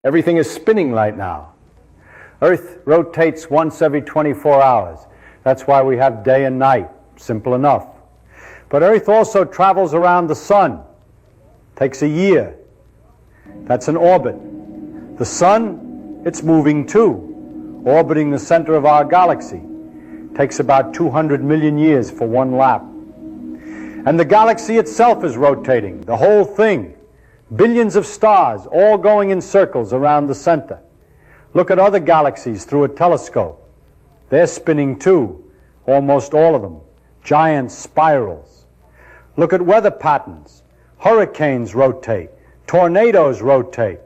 Everything is spinning right now. Earth rotates once every 24 hours. That's why we have day and night. Simple enough. But Earth also travels around the sun. Takes a year. That's an orbit. The sun, it's moving too, orbiting the center of our galaxy. Takes about 200 million years for one lap. And the galaxy itself is rotating, the whole thing. Billions of stars, all going in circles around the center. Look at other galaxies through a telescope. They're spinning too, almost all of them. Giant spirals. Look at weather patterns. Hurricanes rotate. Tornadoes rotate.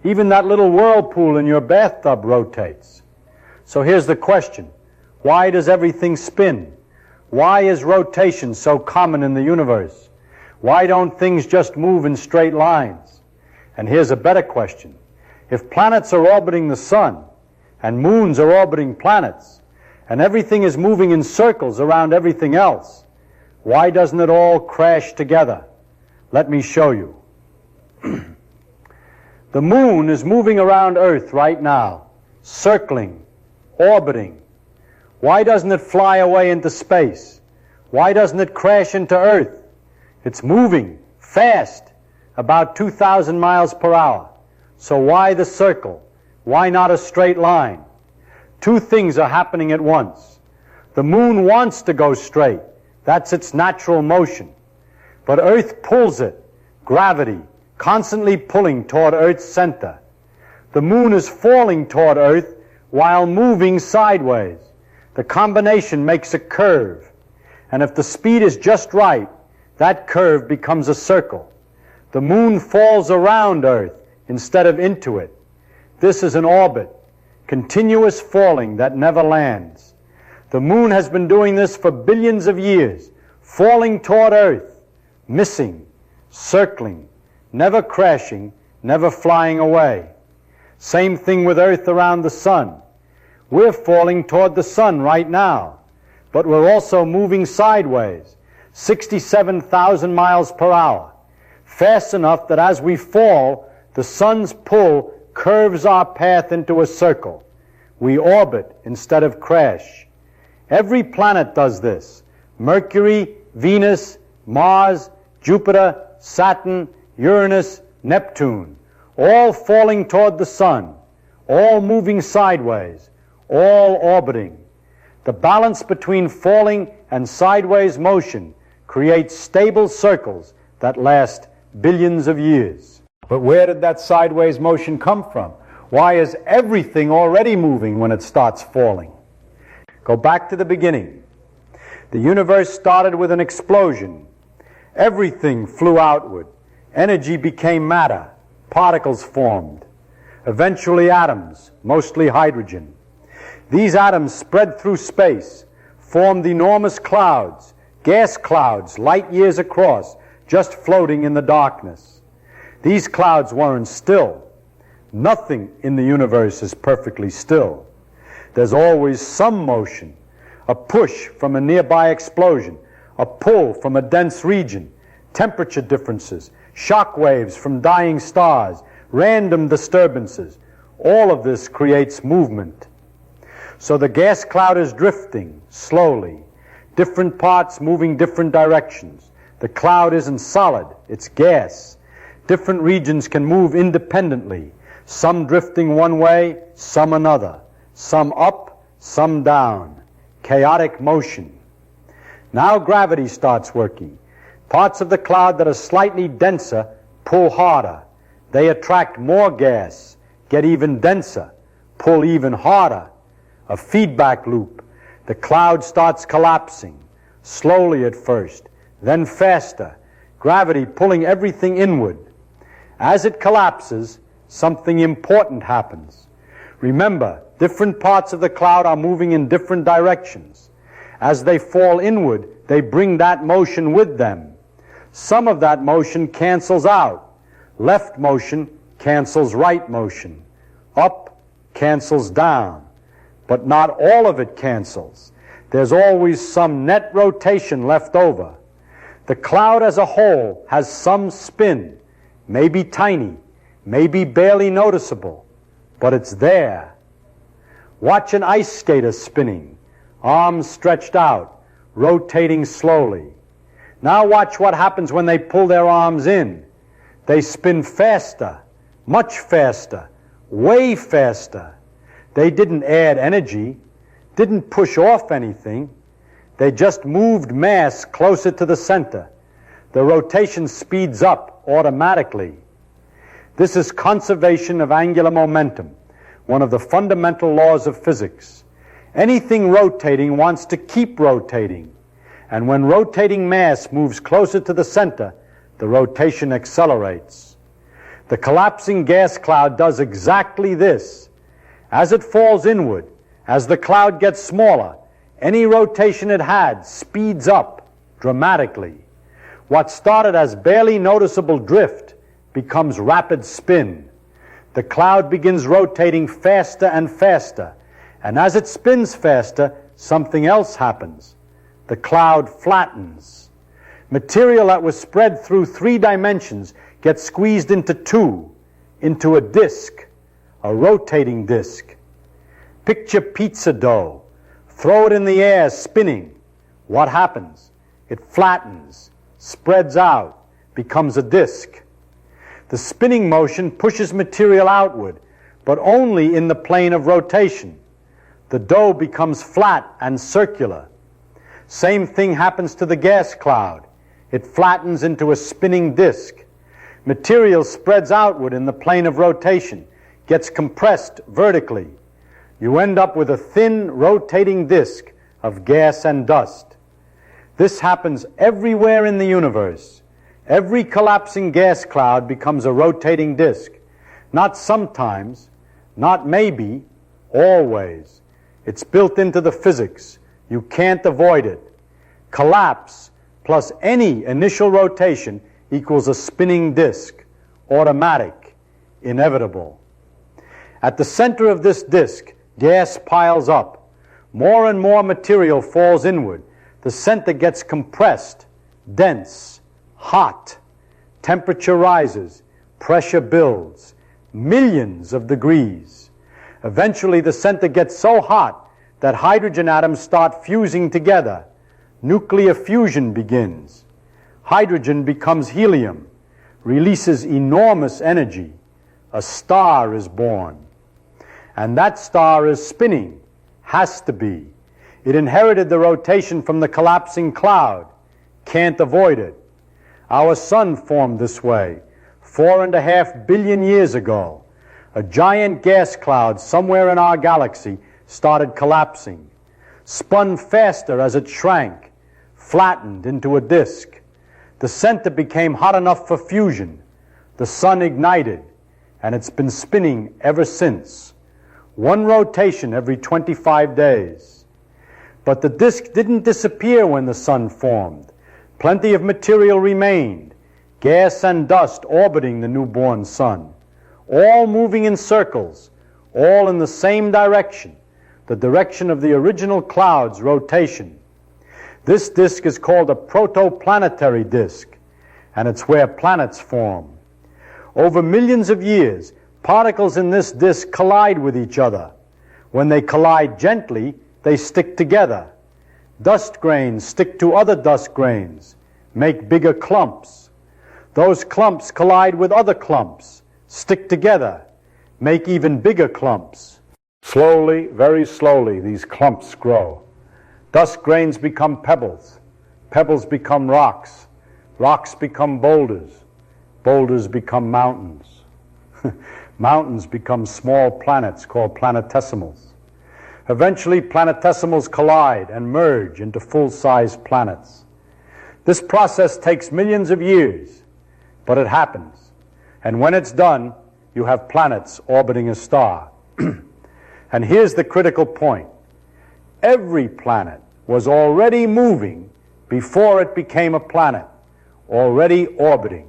Even that little whirlpool in your bathtub rotates. So here's the question. Why does everything spin? Why is rotation so common in the universe? Why don't things just move in straight lines? And here's a better question. If planets are orbiting the sun, and moons are orbiting planets, and everything is moving in circles around everything else, why doesn't it all crash together? Let me show you. The moon is moving around Earth right now, circling, orbiting. Why doesn't it fly away into space? Why doesn't it crash into Earth? It's moving fast, about 2,000 miles per hour. So why the circle? Why not a straight line? Two things are happening at once. The moon wants to go straight. That's its natural motion. But Earth pulls it. Gravity, constantly pulling toward Earth's center. The moon is falling toward Earth while moving sideways. The combination makes a curve. And if the speed is just right, that curve becomes a circle. The moon falls around Earth instead of into it. This is an orbit, continuous falling that never lands. The moon has been doing this for billions of years, falling toward Earth, missing, circling, never crashing, never flying away. Same thing with Earth around the sun. We're falling toward the sun right now, but we're also moving sideways, 67,000 miles per hour, fast enough that as we fall, the sun's pull curves our path into a circle. We orbit instead of crash. Every planet does this. Mercury, Venus, Mars, Jupiter, Saturn, Uranus, Neptune, all falling toward the sun, all moving sideways, all orbiting. The balance between falling and sideways motion creates stable circles that last billions of years. But where did that sideways motion come from? Why is everything already moving when it starts falling? Go back to the beginning. The universe started with an explosion. Everything flew outward. Energy became matter. Particles formed. Eventually atoms, mostly hydrogen. These atoms spread through space, formed enormous clouds, gas clouds light years across, just floating in the darkness. These clouds weren't still. Nothing in the universe is perfectly still. There's always some motion, a push from a nearby explosion, a pull from a dense region, temperature differences, shock waves from dying stars, random disturbances. All of this creates movement. So the gas cloud is drifting slowly, different parts moving different directions. The cloud isn't solid, it's gas. Different regions can move independently, some drifting one way, some another, some up, some down. Chaotic motion. Now gravity starts working. Parts of the cloud that are slightly denser pull harder. They attract more gas, get even denser, pull even harder. A feedback loop. The cloud starts collapsing, slowly at first, then faster, gravity pulling everything inward. As it collapses, something important happens. Remember, different parts of the cloud are moving in different directions. As they fall inward, they bring that motion with them. Some of that motion cancels out. Left motion cancels right motion. Up cancels down. But not all of it cancels. There's always some net rotation left over. The cloud as a whole has some spin, maybe tiny, maybe barely noticeable, but it's there. Watch an ice skater spinning, arms stretched out, rotating slowly. Now watch what happens when they pull their arms in. They spin faster, much faster, way faster. They didn't add energy, didn't push off anything. They just moved mass closer to the center. The rotation speeds up automatically. This is conservation of angular momentum, one of the fundamental laws of physics. Anything rotating wants to keep rotating, and when rotating mass moves closer to the center, the rotation accelerates. The collapsing gas cloud does exactly this. As it falls inward, as the cloud gets smaller, any rotation it had speeds up dramatically. What started as barely noticeable drift becomes rapid spin. The cloud begins rotating faster and faster, and as it spins faster, something else happens. The cloud flattens. Material that was spread through 3 dimensions gets squeezed into 2, into a disk, a rotating disk. Picture pizza dough. Throw it in the air, spinning. What happens? It flattens, spreads out, becomes a disk. The spinning motion pushes material outward, but only in the plane of rotation. The dough becomes flat and circular. Same thing happens to the gas cloud. It flattens into a spinning disk. Material spreads outward in the plane of rotation, gets compressed vertically. You end up with a thin, rotating disk of gas and dust. This happens everywhere in the universe. Every collapsing gas cloud becomes a rotating disk. Not sometimes, not maybe, always. It's built into the physics. You can't avoid it. Collapse plus any initial rotation equals a spinning disk. Automatic, inevitable. At the center of this disk, gas piles up. More and more material falls inward. The center gets compressed, dense, hot. Temperature rises, pressure builds, millions of degrees. Eventually the center gets so hot that hydrogen atoms start fusing together. Nuclear fusion begins. Hydrogen becomes helium, releases enormous energy. A star is born. And that star is spinning, has to be. It inherited the rotation from the collapsing cloud, can't avoid it. Our sun formed this way 4.5 billion years ago. A giant gas cloud somewhere in our galaxy started collapsing, spun faster as it shrank, flattened into a disk. The center became hot enough for fusion. The sun ignited, and it's been spinning ever since. One rotation every 25 days. But the disk didn't disappear when the sun formed. Plenty of material remained, gas and dust orbiting the newborn sun, all moving in circles, all in the same direction, the direction of the original cloud's rotation. This disk is called a protoplanetary disk, and it's where planets form. Over millions of years, particles in this disk collide with each other. When they collide gently, they stick together. Dust grains stick to other dust grains, make bigger clumps. Those clumps collide with other clumps, stick together, make even bigger clumps. Slowly, very slowly, these clumps grow. Dust grains become pebbles. Pebbles become rocks. Rocks become boulders. Boulders become mountains. Mountains become small planets called planetesimals. Eventually, planetesimals collide and merge into full-size planets. This process takes millions of years, but it happens. And when it's done, you have planets orbiting a star. And here's the critical point. Every planet was already moving before it became a planet, already orbiting,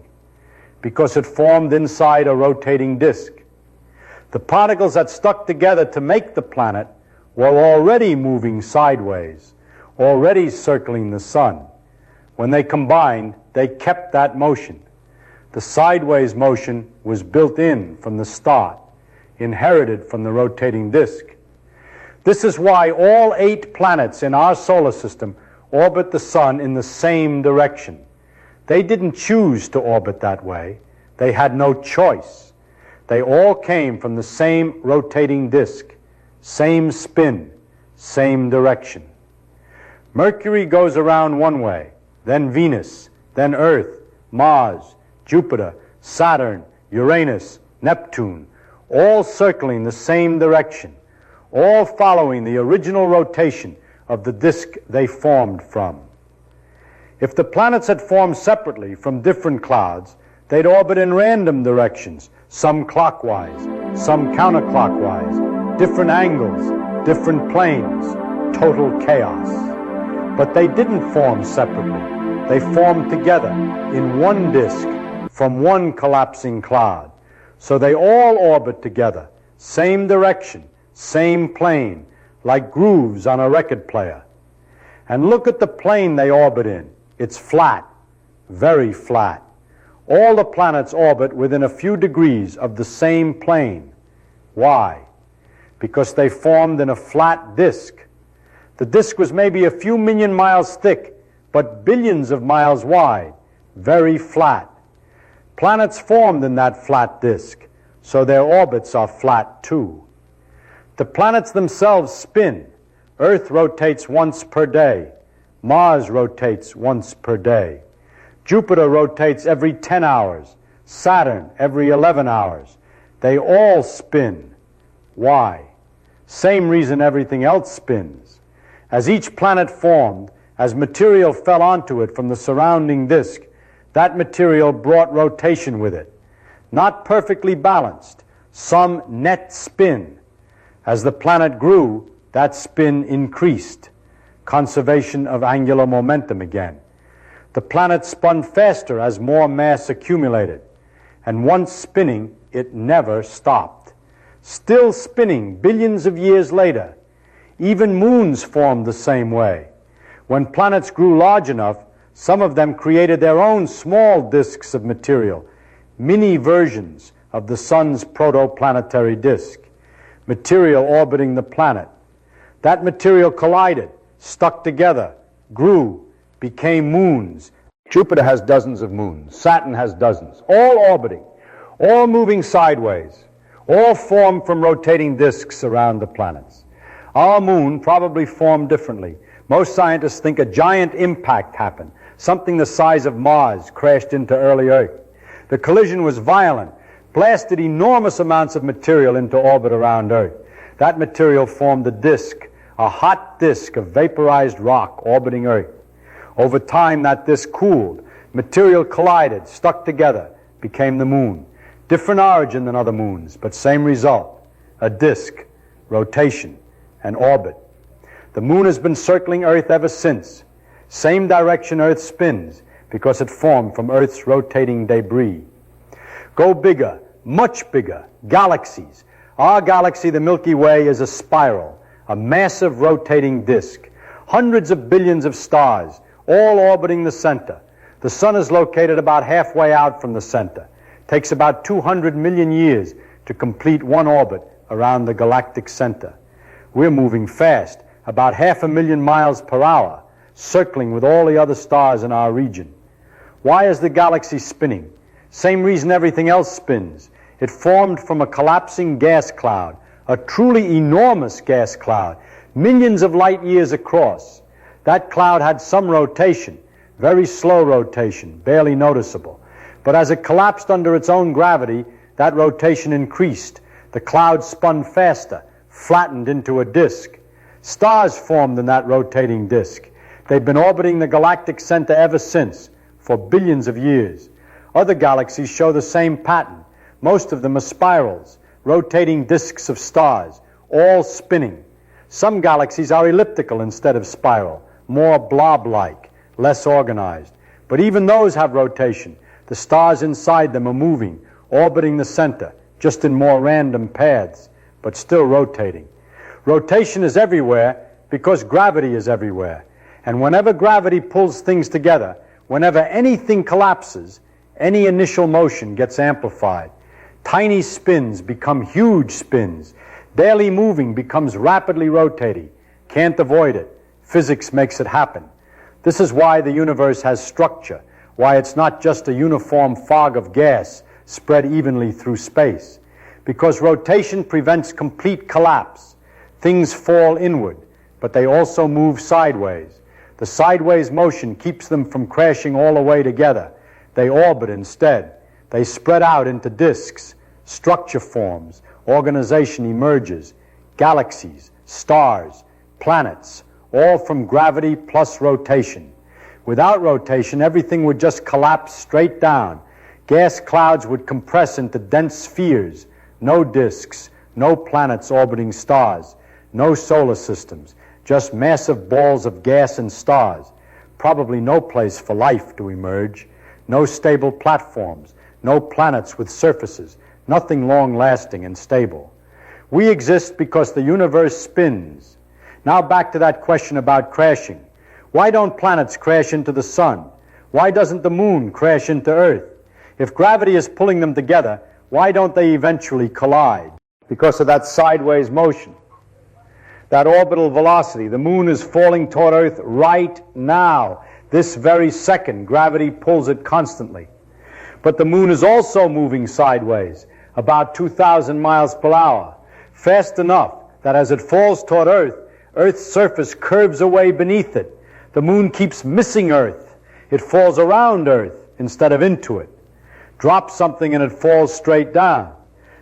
because it formed inside a rotating disk. The particles that stuck together to make the planet were already moving sideways, already circling the sun. When they combined, they kept that motion. The sideways motion was built in from the start, inherited from the rotating disk. This is why all 8 planets in our solar system orbit the sun in the same direction. They didn't choose to orbit that way. They had no choice. They all came from the same rotating disk, same spin, same direction. Mercury goes around one way, then Venus, then Earth, Mars, Jupiter, Saturn, Uranus, Neptune, all circling the same direction, all following the original rotation of the disk they formed from. If the planets had formed separately from different clouds, they'd orbit in random directions, some clockwise, some counterclockwise, different angles, different planes, total chaos. But they didn't form separately. They formed together in one disk from one collapsing cloud. So they all orbit together, same direction, same plane, like grooves on a record player. And look at the plane they orbit in. It's flat, very flat. All the planets orbit within a few degrees of the same plane. Why? Because they formed in a flat disk. The disk was maybe a few million miles thick, but billions of miles wide, very flat. Planets formed in that flat disk, so their orbits are flat too. The planets themselves spin. Earth rotates once per day. Mars rotates once per day. Jupiter rotates every 10 hours. Saturn every 11 hours. They all spin. Why? Same reason everything else spins. As each planet formed, as material fell onto it from the surrounding disk, that material brought rotation with it. Not perfectly balanced, some net spin. As the planet grew, that spin increased. Conservation of angular momentum again. The planet spun faster as more mass accumulated. And once spinning, it never stopped. Still spinning billions of years later. Even moons formed the same way. When planets grew large enough, some of them created their own small disks of material, mini versions of the sun's protoplanetary disk. Material orbiting the planet. That material collided, stuck together, grew, became moons. Jupiter has dozens of moons. Saturn has dozens. All orbiting, all moving sideways, all formed from rotating disks around the planets. Our moon probably formed differently. Most scientists think a giant impact happened. Something the size of Mars crashed into early Earth. The collision was violent, blasted enormous amounts of material into orbit around Earth. That material formed a disk, a hot disk of vaporized rock orbiting Earth. Over time, that disk cooled. Material collided, stuck together, became the moon. Different origin than other moons, but same result. A disk, rotation, and orbit. The moon has been circling Earth ever since. Same direction Earth spins, because it formed from Earth's rotating debris. Go bigger, much bigger, galaxies. Our galaxy, the Milky Way, is a spiral, a massive rotating disk. Hundreds of billions of stars, all orbiting the center. The sun is located about halfway out from the center. Takes about 200 million years to complete one orbit around the galactic center. We're moving fast, about 500,000 miles per hour, circling with all the other stars in our region. Why is the galaxy spinning? Same reason everything else spins. It formed from a collapsing gas cloud, a truly enormous gas cloud, millions of light years across. That cloud had some rotation, very slow rotation, barely noticeable. But as it collapsed under its own gravity, that rotation increased. The cloud spun faster, flattened into a disk. Stars formed in that rotating disk. They've been orbiting the galactic center ever since, for billions of years. Other galaxies show the same pattern. Most of them are spirals, rotating disks of stars, all spinning. Some galaxies are elliptical instead of spiral, more blob-like, less organized. But even those have rotation. The stars inside them are moving, orbiting the center, just in more random paths, but still rotating. Rotation is everywhere because gravity is everywhere. And whenever gravity pulls things together, whenever anything collapses, Any initial motion gets amplified. Tiny spins become huge spins. Barely moving becomes rapidly rotating. Can't avoid it. Physics makes it happen. This is why the universe has structure, why it's not just a uniform fog of gas spread evenly through space. Because rotation prevents complete collapse. Things fall inward, but they also move sideways. The sideways motion keeps them from crashing all the way together. They orbit instead. They spread out into disks. Structure forms. Organization emerges. Galaxies, stars, planets, all from gravity plus rotation. Without rotation, everything would just collapse straight down. Gas clouds would compress into dense spheres. No disks, no planets orbiting stars, no solar systems, just massive balls of gas and stars. Probably no place for life to emerge. No stable platforms, no planets with surfaces, nothing long-lasting and stable. We exist because the universe spins. Now back to that question about crashing. Why don't planets crash into the sun? Why doesn't the moon crash into Earth? If gravity is pulling them together, why don't they eventually collide? Because of that sideways motion, that orbital velocity. The moon is falling toward Earth right now. This very second, gravity pulls it constantly. But the moon is also moving sideways, about 2,000 miles per hour, fast enough that as it falls toward Earth, Earth's surface curves away beneath it. The moon keeps missing Earth. It falls around Earth instead of into it. Drop something and it falls straight down.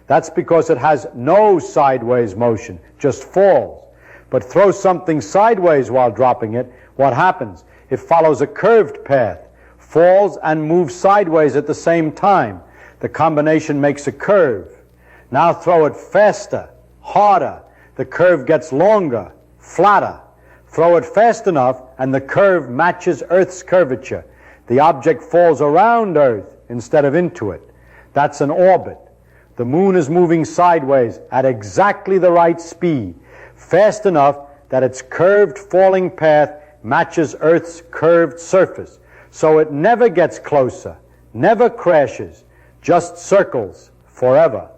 That's because it has no sideways motion, just falls. But throw something sideways while dropping it, what happens? It follows a curved path, falls and moves sideways at the same time. The combination makes a curve. Now throw it faster, harder. The curve gets longer, flatter. Throw it fast enough and the curve matches Earth's curvature. The object falls around Earth instead of into it. That's an orbit. The moon is moving sideways at exactly the right speed, fast enough that its curved falling path matches Earth's curved surface. So it never gets closer, never crashes, just circles forever.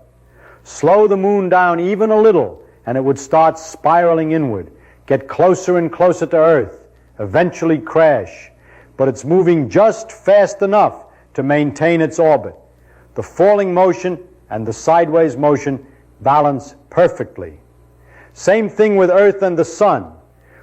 Slow the moon down even a little and it would start spiraling inward, get closer and closer to Earth, eventually crash. But it's moving just fast enough to maintain its orbit. The falling motion and the sideways motion balance perfectly. Same thing with Earth and the sun.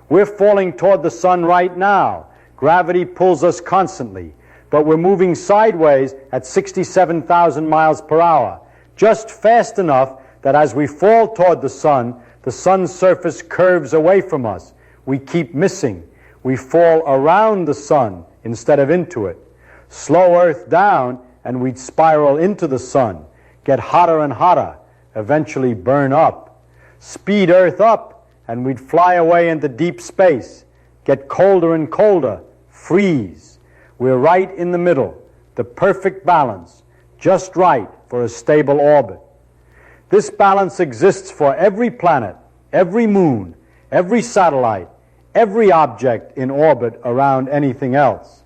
We're falling toward the sun right now. Gravity pulls us constantly, but we're moving sideways at 67,000 miles per hour, just fast enough that as we fall toward the sun's surface curves away from us. We keep missing. We fall around the sun instead of into it. Slow Earth down and we'd spiral into the sun, get hotter and hotter, eventually burn up. Speed Earth up and we'd fly away into deep space, get colder and colder, freeze. We're right in the middle, the perfect balance, just right for a stable orbit. This balance exists for every planet, every moon, every satellite, every object in orbit around anything else.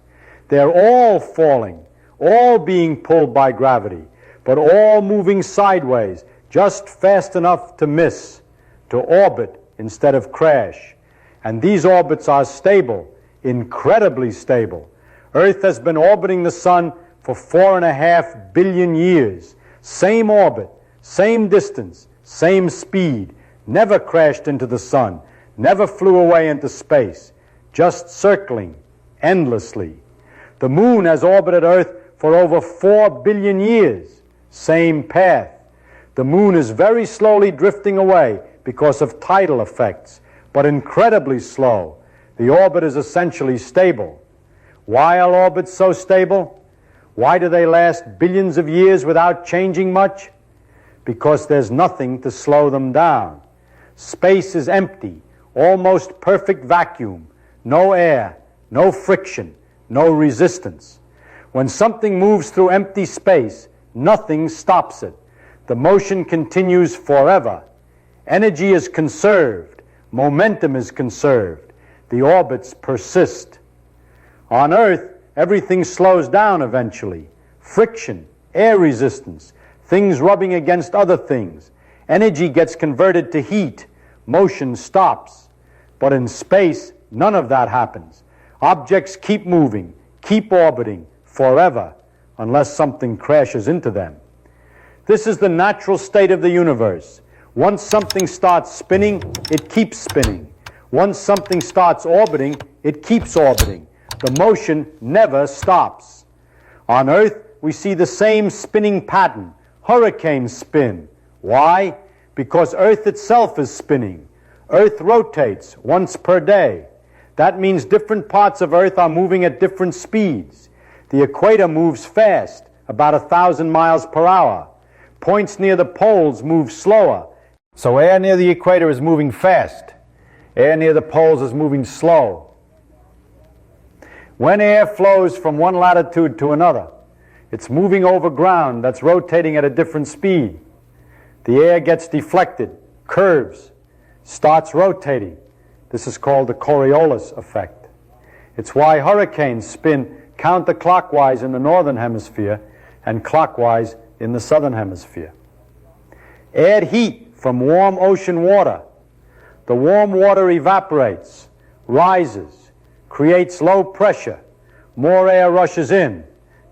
They're all falling, all being pulled by gravity, but all moving sideways, just fast enough to miss, to orbit instead of crash. And these orbits are stable, incredibly stable. Earth has been orbiting the sun for 4.5 billion years. Same orbit, same distance, same speed, never crashed into the sun, never flew away into space, just circling endlessly. The moon has orbited Earth for over 4 billion years, same path. The moon is very slowly drifting away because of tidal effects, but incredibly slow. The orbit is essentially stable. Why are orbits so stable? Why do they last billions of years without changing much? Because there's nothing to slow them down. Space is empty, almost perfect vacuum, no air, no friction, no resistance. When something moves through empty space, nothing stops it. The motion continues forever. Energy is conserved. Momentum is conserved. The orbits persist. On Earth, everything slows down eventually, friction, air resistance, things rubbing against other things. Energy gets converted to heat. Motion stops. But in space, none of that happens. Objects keep moving, keep orbiting forever, unless something crashes into them. This is the natural state of the universe. Once something starts spinning, it keeps spinning. Once something starts orbiting, it keeps orbiting. The motion never stops. On Earth, we see the same spinning pattern. Hurricanes spin. Why? Because Earth itself is spinning. Earth rotates once per day. That means different parts of Earth are moving at different speeds. The equator moves fast, about 1,000 miles per hour. Points near the poles move slower. So air near the equator is moving fast. Air near the poles is moving slow. When air flows from one latitude to another, it's moving over ground that's rotating at a different speed. The air gets deflected, curves, starts rotating. This is called the Coriolis effect. It's why hurricanes spin counterclockwise in the northern hemisphere and clockwise in the southern hemisphere. Add heat from warm ocean water. The warm water evaporates, rises, creates low pressure. More air rushes in.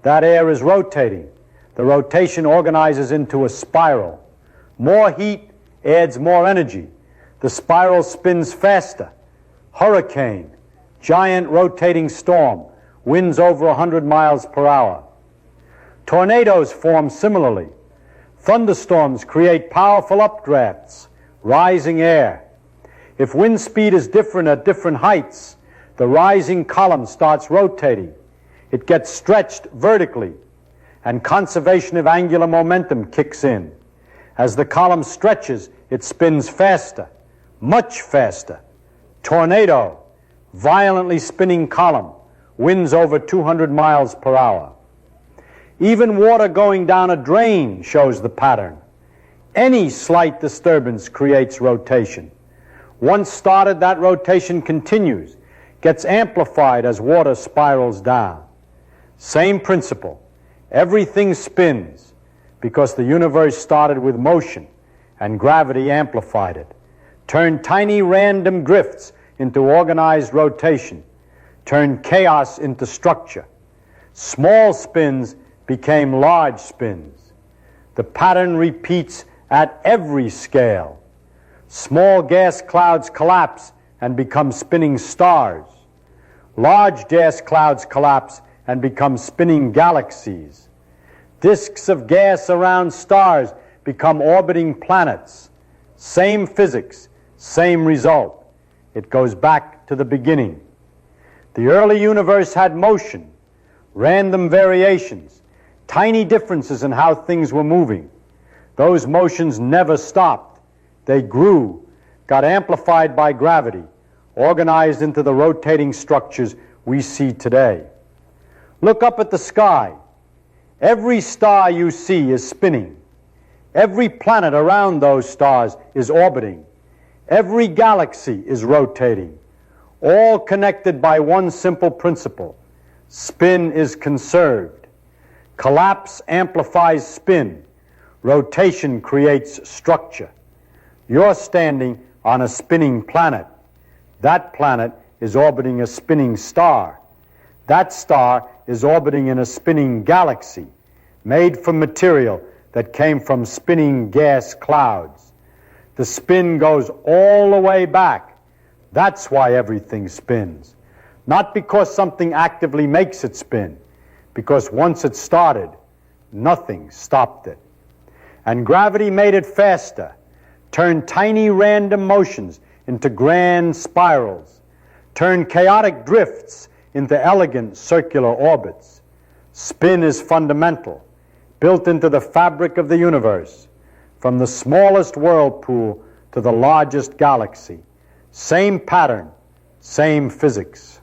That air is rotating. The rotation organizes into a spiral. More heat adds more energy. The spiral spins faster. Hurricane, giant rotating storm, winds over 100 miles per hour. Tornadoes form similarly. Thunderstorms create powerful updrafts, rising air. If wind speed is different at different heights, the rising column starts rotating. It gets stretched vertically, and conservation of angular momentum kicks in. As the column stretches, it spins faster, much faster. Tornado, violently spinning column, winds over 200 miles per hour. Even water going down a drain shows the pattern. Any slight disturbance creates rotation. Once started, that rotation continues, gets amplified as water spirals down. Same principle. Everything spins because the universe started with motion and gravity amplified it, turned tiny random drifts into organized rotation, turned chaos into structure. Small spins became large spins. The pattern repeats at every scale. Small gas clouds collapse and become spinning stars. Large gas clouds collapse and become spinning galaxies. Disks of gas around stars become orbiting planets. Same physics, same result. It goes back to the beginning. The early universe had motion, random variations, tiny differences in how things were moving. Those motions never stopped. They grew, got amplified by gravity, organized into the rotating structures we see today. Look up at the sky. Every star you see is spinning. Every planet around those stars is orbiting. Every galaxy is rotating, all connected by one simple principle. Spin is conserved. Collapse amplifies spin. Rotation creates structure. You're standing on a spinning planet. That planet is orbiting a spinning star. That star is orbiting in a spinning galaxy made from material that came from spinning gas clouds. The spin goes all the way back. That's why everything spins. Not because something actively makes it spin, because once it started, nothing stopped it. And gravity made it faster, turned tiny random motions into grand spirals, turned chaotic drifts into elegant circular orbits. Spin is fundamental, built into the fabric of the universe, from the smallest whirlpool to the largest galaxy. Same pattern, same physics.